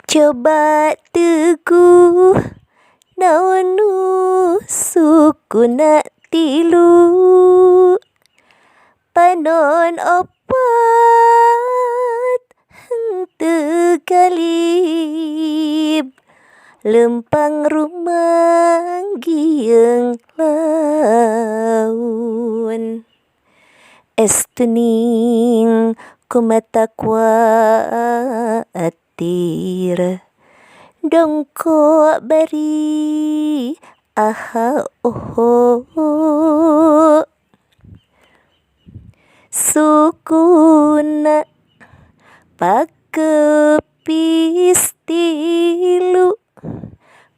Coba teguh naon nu sukuna tilu panon opat henteu galib lempang rumanggieung laun estuning kumata kuatir dongko bari aha oho sukuna pakepis tilu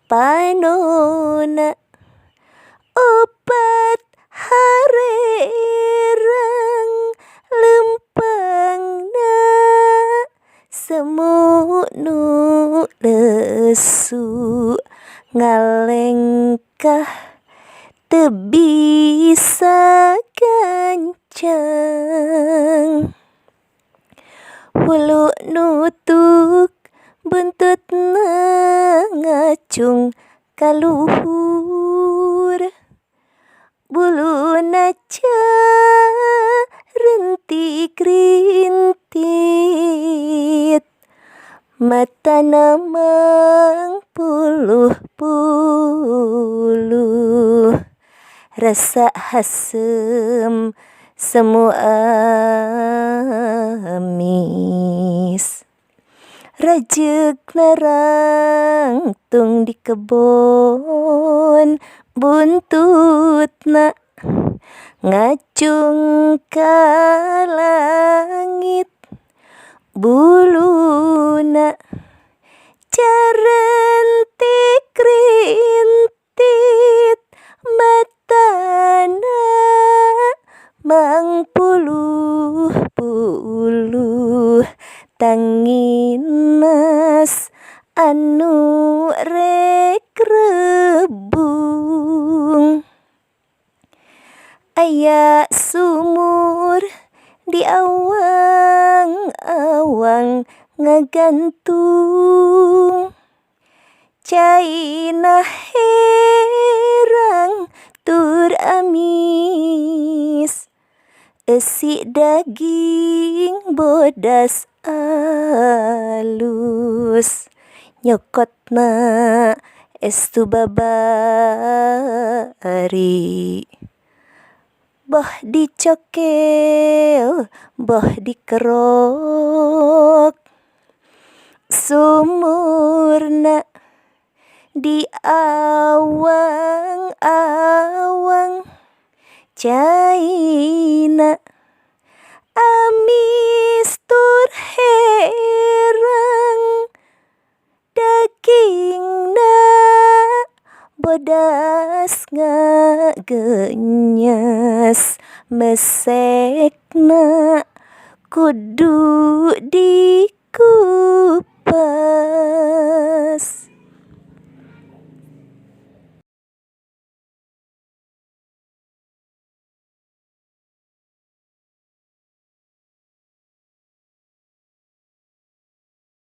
panona opat harerang lempangna semu nu lesu ngalengkah teu bisa gancang hulu nutuk buntutna ngacung kaluhur buluna rintik-rintit matana mangpuluh-puluh rasa hasem semu amis rajeg narangtung di kebon buntutna ngacung ka langit buluna carentik-rintit matana mangpuluh-puluh tanginas anu rek rebung aya sumur di awang-awang ngagantung caina herang tur amis esi daging bodas alus nyokotna estu babari boh dicokel boh dikerok sumurna di awang-awang caina amis tur herang dagingna bodas ngagenyes mesekna kudu dikupas